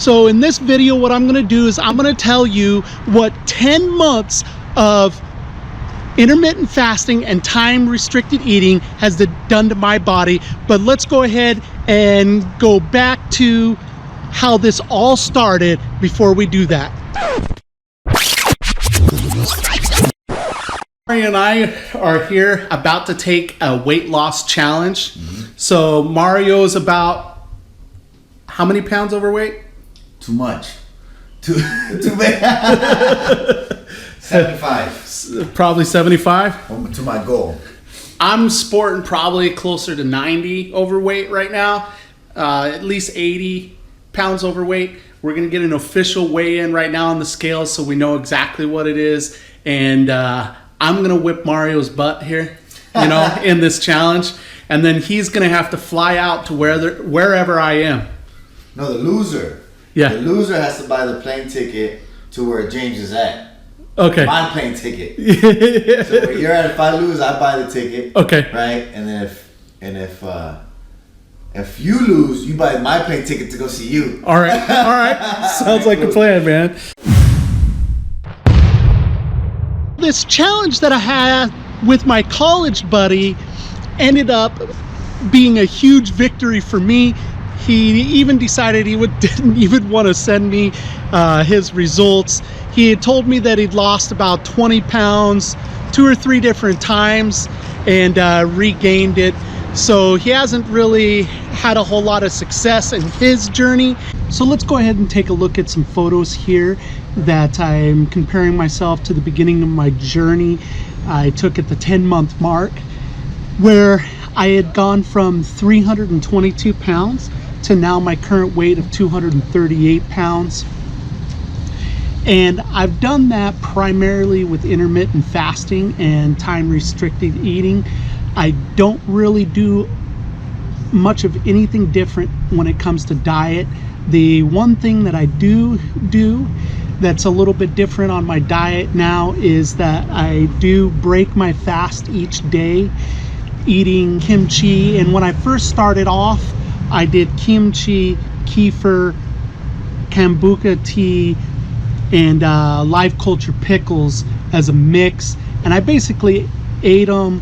So in this video, what I'm going to do is I'm going to tell you what 10 months of intermittent fasting and time restricted eating has done to my body. But let's go ahead and go back to how this all started before we do that. Mario and I are here about to take a weight loss challenge. So Mario is about how many pounds overweight? Too much. Too bad. 75. Probably 75. To my goal. I'm sporting probably closer to 90 overweight right now. At least 80 pounds overweight. We're going to get an official weigh-in right now on the scale so we know exactly what it is. And I'm going to whip Mario's butt here, in this challenge. And then he's going to have to fly out to wherever I am. No, the loser. Yeah. The loser has to buy the plane ticket to where James is at. Okay. My plane ticket. So where you're at, if I lose, I buy the ticket. Okay. Right? And then if you lose, you buy my plane ticket to go see you. All right. All right. Sounds like a plan, man. This challenge that I had with my college buddy ended up being a huge victory for me. He even decided he didn't even want to send me his results. He had told me that he'd lost about 20 pounds 2 or 3 different times and regained it. So he hasn't really had a whole lot of success in his journey. So let's go ahead and take a look at some photos here that I'm comparing myself to the beginning of my journey. I took at the 10-month mark, where I had gone from 322 pounds to now my current weight of 238 pounds. And I've done that primarily with intermittent fasting and time restricted eating. I don't really do much of anything different when it comes to diet. The one thing that I do that's a little bit different on my diet now is that I do break my fast each day eating kimchi. And when I first started off, I did kimchi, kefir, kombucha tea, and live culture pickles as a mix. And I basically ate them,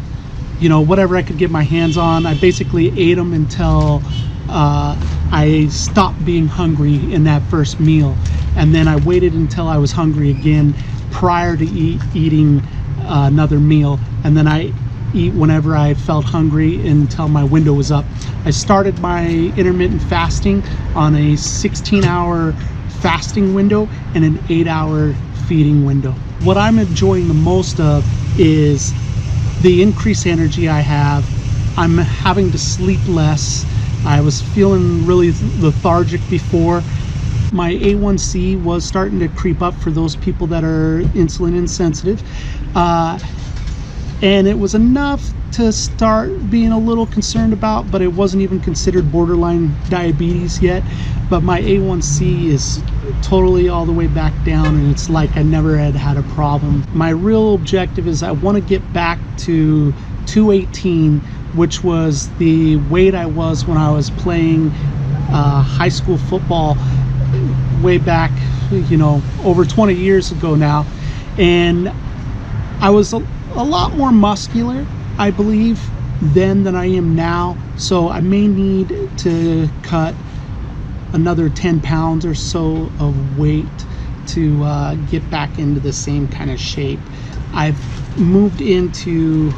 whatever I could get my hands on. I basically ate them until I stopped being hungry in that first meal. And then I waited until I was hungry again prior to eating another meal. And then I eat whenever I felt hungry until my window was up. I started my intermittent fasting on a 16-hour fasting window and an 8-hour feeding window. What I'm enjoying the most of is the increased energy I have. I'm having to sleep less. I was feeling really lethargic before. My A1C was starting to creep up for those people that are insulin insensitive. And it was enough to start being a little concerned about, but it wasn't even considered borderline diabetes yet. But my A1C is totally all the way back down, and it's like I never had a problem. My real objective is I want to get back to 218, which was the weight I was when I was playing high school football way back, over 20 years ago now. And I was a lot more muscular, I believe, then than I am now. So I may need to cut another 10 pounds or so of weight to get back into the same kind of shape. I've moved into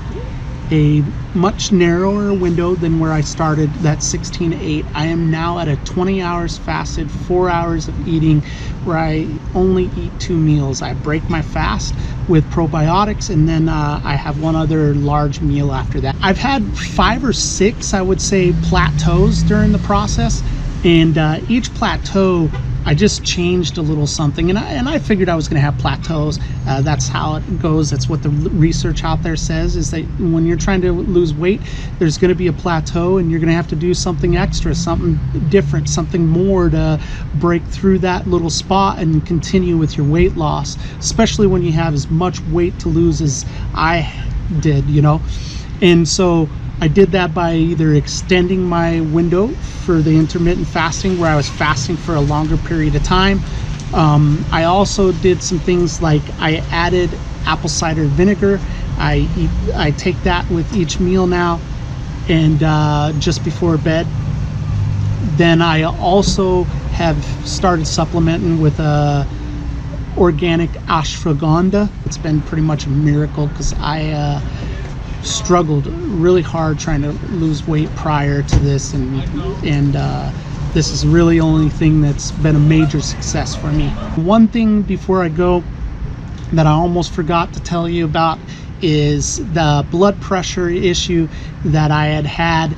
a much narrower window than where I started, that 16-8. I am now at a 20 hours fasted, 4 hours of eating, where I only eat 2 meals. I break my fast with probiotics, and then I have one other large meal after that. I've had 5 or 6, I would say, plateaus during the process, and each plateau I just changed a little something, and I figured I was going to have plateaus. That's how it goes. That's what the research out there says, is that when you're trying to lose weight, there's going to be a plateau, and you're going to have to do something extra, something different, something more to break through that little spot and continue with your weight loss, especially when you have as much weight to lose as I did, And so I did that by either extending my window for the intermittent fasting, where I was fasting for a longer period of time. I also did some things like I added apple cider vinegar. I take that with each meal now, and just before bed. Then I also have started supplementing with organic ashwagandha. It's been pretty much a miracle, because I struggled really hard trying to lose weight prior to this, and this is really the only thing that's been a major success for me. One thing before I go that I almost forgot to tell you about is the blood pressure issue that I had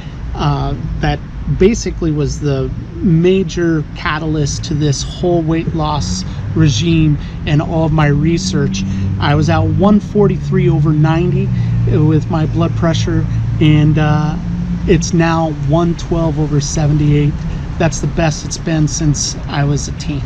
that basically was the major catalyst to this whole weight loss regime and all of my research. I was at 143/90 with my blood pressure, and it's now 112/78. That's the best it's been since I was a teen.